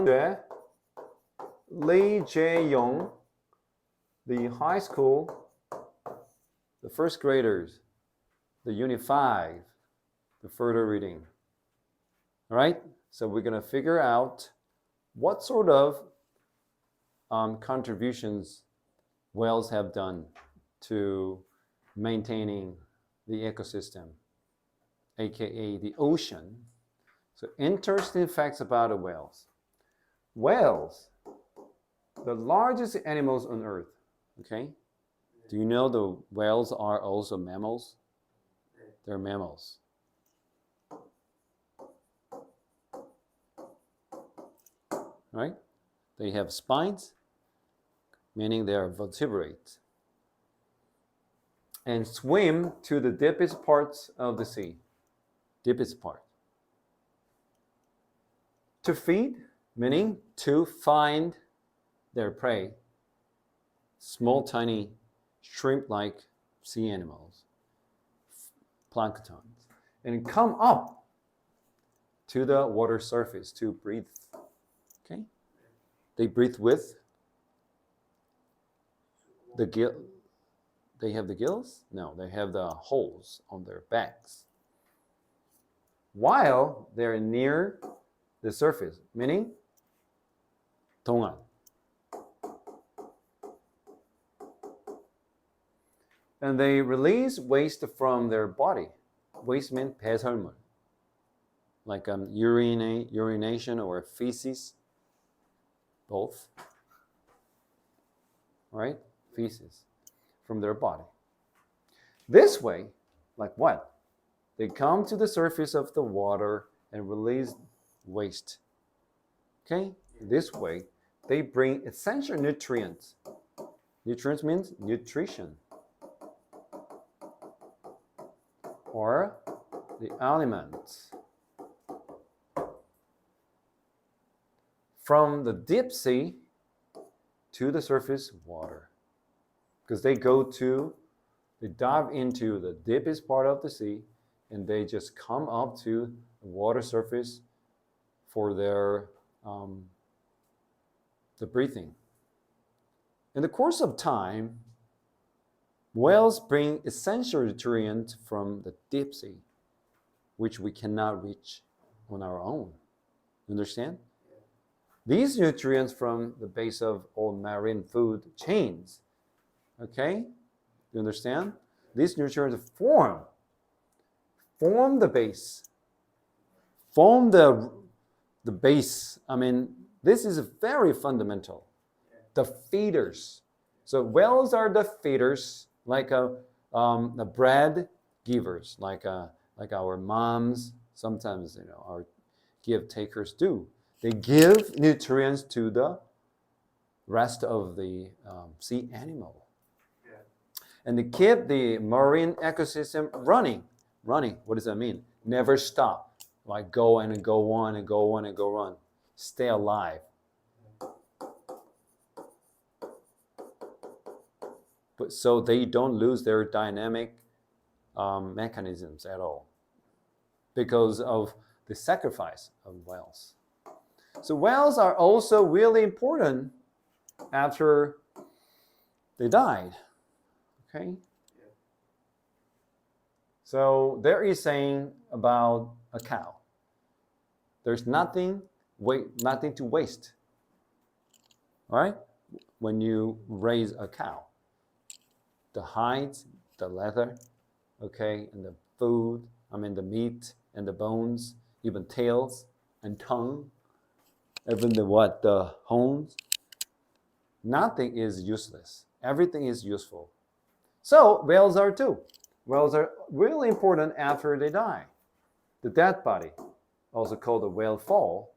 돼. Lee Jae-young, the high school, the first graders, the unit 5, the further reading. All right? So we're going to figure out what sort of contributions whales have done to maintaining the ecosystem, aka the ocean. So interesting facts about the whales. Whales, the largest animals on earth. Okay? Do you know the whales are also mammals? They're mammals. Right? They have spines, meaning they are vertebrates, and swim to the deepest parts of the sea. Deepest part. To feed, meaning to find their prey. Small, tiny, shrimp-like sea animals, planktons, and come up to the water surface to breathe. Okay? They breathe with the gill. They have the gills? No, they have the holes on their backs. While they're near the surface, meaning 동안. And they release waste from their body. Waste means 배설물. Like urination or feces. Both. Right? Feces from their body. This way, like what? They come to the surface of the water and release waste. Okay? This way, they bring essential nutrients. Nutrients means nutrition. Or the elements from the deep sea to the surface water. Because they dive into the deepest part of the sea and they just come up to the water surface for their the breathing. In the course of time, whales bring essential nutrients from the deep sea, which we cannot reach on our own. You understand? These nutrients from the base of all marine food chains. Okay? You understand? These nutrients form the base. Form the base. I mean, this is very fundamental. The feeders. So whales are the feeders, like the bread givers, like our moms sometimes, our give takers do. They give nutrients to the rest of the sea animal. Yeah. And they keep the marine ecosystem running. Running, what does that mean? Never stop. Like go and go on and go on and go on. Stay alive. But so they don't lose their dynamic mechanisms at all because of the sacrifice of whales. So whales are also really important after they died. Okay? So there is saying about a cow. There's nothing to waste. All right? When you raise a cow. The hides, the leather, okay, and the food, the meat and the bones, even tails and tongue, even the horns. Nothing is useless. Everything is useful. So whales are too. Whales are really important after they die. The dead body, also called the whale fall,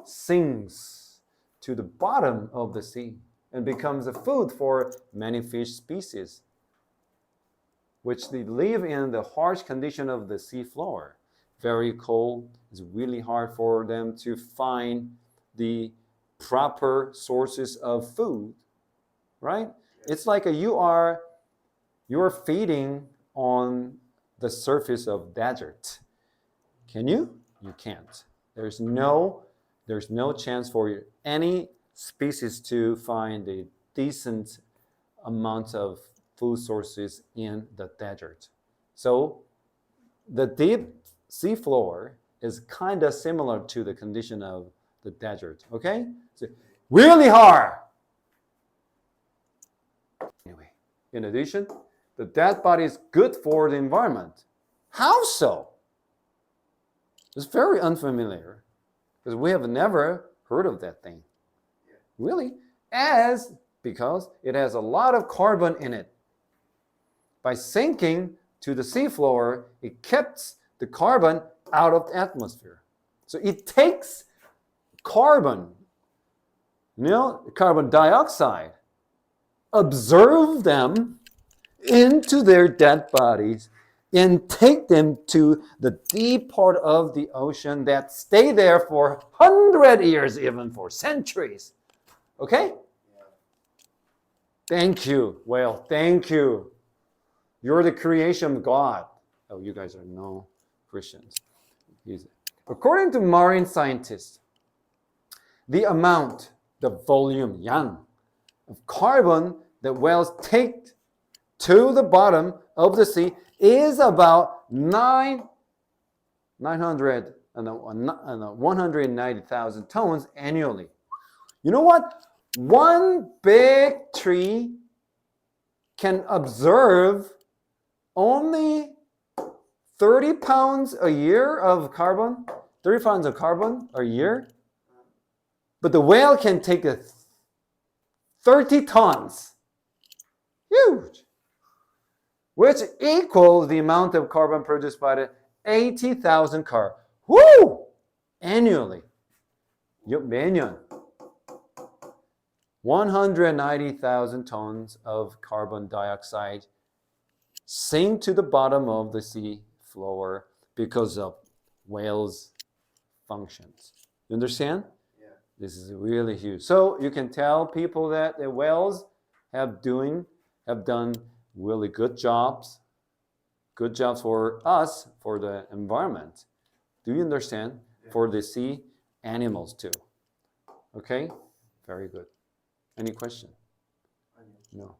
sinks to the bottom of the sea and becomes a food for many fish species, which they live in the harsh condition of the sea floor. Very cold. It's really hard for them to find the proper sources of food, right? It's like you are feeding on the surface of desert. Can you? You can't. There's no there's no chance for any species to find a decent amount of food sources in the desert. So the deep seafloor is kind of similar to the condition of the desert, okay? So really hard. Anyway, in addition, the dead body is good for the environment. How so? It's very unfamiliar because we have never heard of that thing. Really? Because it has a lot of carbon in it. By sinking to the seafloor, it keeps the carbon out of the atmosphere. So it takes carbon, carbon dioxide, absorb them into their dead bodies and take them to the deep part of the ocean that stay there for 100 years, even for centuries. Okay? Thank you, whale. Thank you. You're the creation of God. Oh, you guys are no Christians. According to marine scientists, the amount, the volume, yang, of carbon that whales take to the bottom of the sea is about 190,000 tons annually. You know what? One big tree can absorb only 30 pounds a year of carbon, 30 pounds of carbon a year, but the whale can take 30 tons. Huge. Which equals the amount of carbon produced by the 80,000 cars. Woo! Annually. 매년. 190,000 tons of carbon dioxide sink to the bottom of the sea floor because of whales' functions. You understand? Yeah. This is really huge. So you can tell people that the whales have done really good jobs for us, for the environment. Do you understand? Yeah. For the sea animals too. Okay? Very good. Any question? No.